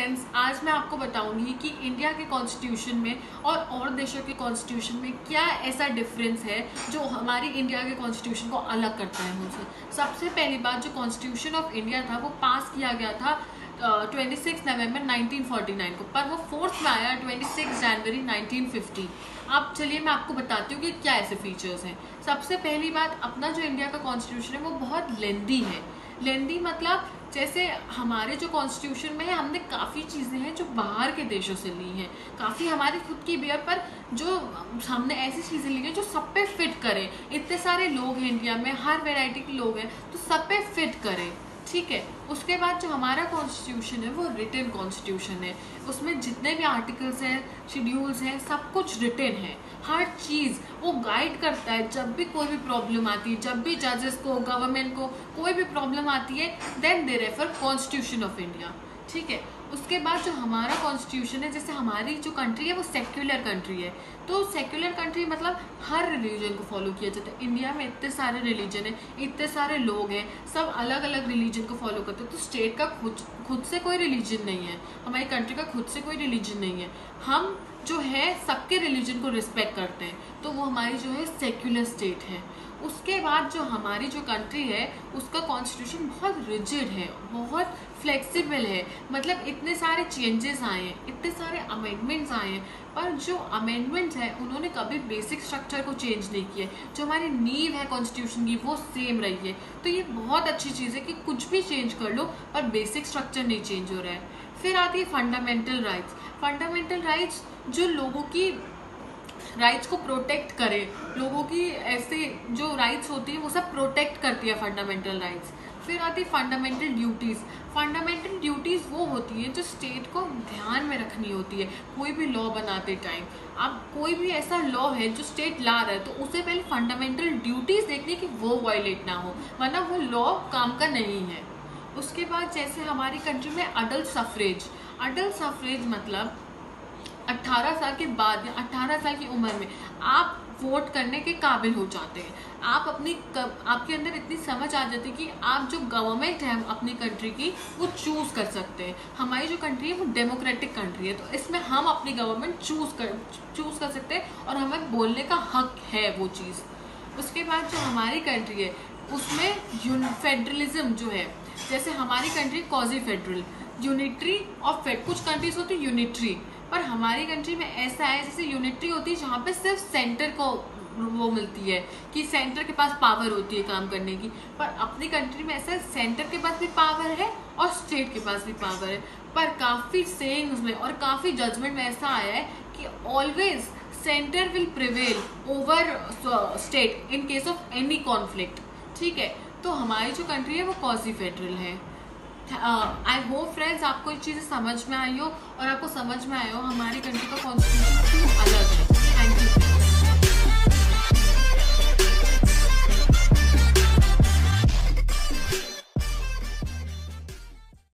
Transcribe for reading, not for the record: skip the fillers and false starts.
Friends, आज मैं आपको बताऊंगी कि इंडिया के कॉन्स्टिट्यूशन में और देशों के कॉन्स्टिट्यूशन में क्या ऐसा डिफरेंस है जो हमारी इंडिया के कॉन्स्टिट्यूशन को अलग करता है मुझसे। सबसे पहली बात, जो कॉन्स्टिट्यूशन ऑफ इंडिया था वो पास किया गया था 26 नवंबर 1949 को, पर वो फोर्स में आया 26 जनवरी 1950। अब चलिए मैं आपको बताती हूँ कि क्या ऐसे फीचर्स हैं। सबसे पहली बात, अपना जो इंडिया का कॉन्स्टिट्यूशन है वो बहुत लेंदी है। लेंदी मतलब जैसे हमारे जो कॉन्स्टिट्यूशन में है, हमने काफ़ी चीज़ें हैं जो बाहर के देशों से ली हैं, काफ़ी हमारी खुद की बियर पर जो हमने ऐसी चीज़ें ली हैं जो सब पे फिट करें। इतने सारे लोग हैं इंडिया में, हर वैरायटी के लोग हैं, तो सब पे फिट करें, ठीक है। उसके बाद जो हमारा कॉन्स्टिट्यूशन है वो रिटन कॉन्स्टिट्यूशन है। उसमें जितने भी आर्टिकल्स हैं, शेड्यूल्स हैं, सब कुछ रिटन है। हर चीज़ वो गाइड करता है। जब भी कोई भी प्रॉब्लम आती है, जब भी जजेस को, गवर्नमेंट को कोई भी प्रॉब्लम आती है, then they refer constitution of India, ठीक है। उसके बाद जो हमारा कॉन्स्टिट्यूशन है, जैसे हमारी जो कंट्री है वो सेक्युलर कंट्री है, तो सेक्युलर कंट्री मतलब हर रिलीजन को फॉलो किया जाता है। इंडिया में इतने सारे रिलीजन है, इतने सारे लोग हैं, सब अलग अलग रिलीजन को फॉलो करते हैं। तो स्टेट का खुद से कोई रिलीजन नहीं है, हमारी कंट्री का खुद से कोई रिलीजन नहीं है। हम जो है सबके रिलीजन को रिस्पेक्ट करते हैं, तो वो हमारी जो है सेक्युलर स्टेट है। उसके बाद जो हमारी जो कंट्री है उसका कॉन्स्टिट्यूशन बहुत रिजिड है, बहुत फ्लेक्सिबल है। मतलब इतने सारे चेंजेस आए हैं, इतने सारे अमेंडमेंट्स आए हैं, पर जो अमेंडमेंट्स हैं उन्होंने कभी बेसिक स्ट्रक्चर को चेंज नहीं किया। जो हमारी नींव है कॉन्स्टिट्यूशन की वो सेम रही है। तो ये बहुत अच्छी चीज़ है कि कुछ भी चेंज कर लो पर बेसिक स्ट्रक्चर नहीं चेंज हो रहा है। फिर आती है फंडामेंटल राइट्स। फंडामेंटल राइट्स जो लोगों की राइट्स को प्रोटेक्ट करे, लोगों की ऐसे जो राइट्स होती है वो सब प्रोटेक्ट करती है फंडामेंटल राइट्स। फिर आती है फंडामेंटल ड्यूटीज़। फंडामेंटल ड्यूटीज़ वो होती हैं जो स्टेट को ध्यान में रखनी होती है कोई भी लॉ बनाते टाइम। अब कोई भी ऐसा लॉ है जो स्टेट ला रहा है तो उसे पहले फंडामेंटल ड्यूटीज़ देखनी कि वो वायलेट ना हो, वरना वो लॉ काम का नहीं है। उसके बाद जैसे हमारी कंट्री में अडल्ट सफरेज। अडल्ट सफरेज मतलब 18 साल के बाद या 18 साल की उम्र में आप वोट करने के काबिल हो जाते हैं। आपके अंदर इतनी समझ आ जाती है कि आप जो गवर्नमेंट है अपनी कंट्री की वो चूज़ कर सकते हैं। हमारी जो कंट्री है वो डेमोक्रेटिक कंट्री है, तो इसमें हम अपनी गवर्नमेंट चूज़ कर सकते हैं और हमें बोलने का हक है वो चीज़। उसके बाद जो हमारी कंट्री है उसमें फेडरलिज्म जो है, जैसे हमारी कंट्री क्वाजी फेडरल, यूनिटरी और कुछ कंट्रीज होती है यूनिटरी, पर हमारी कंट्री में ऐसा है जैसे यूनिटरी होती है जहाँ पे सिर्फ सेंटर को वो मिलती है कि सेंटर के पास पावर होती है काम करने की, पर अपनी कंट्री में ऐसा है सेंटर के पास भी पावर है और स्टेट के पास भी पावर है। पर काफ़ी सेइंग्स में और काफ़ी जजमेंट में ऐसा आया है कि always centre will prevail over state in case of any conflict, ठीक है। तो हमारी जो कंट्री है वो क्वाजी फेडरल है। आई होप फ्रेंड्स आपको ये चीज़ें समझ में आई हो और आपको समझ में आया हो हमारी कंट्री का कॉन्स्टिट्यूशन क्यों अलग है।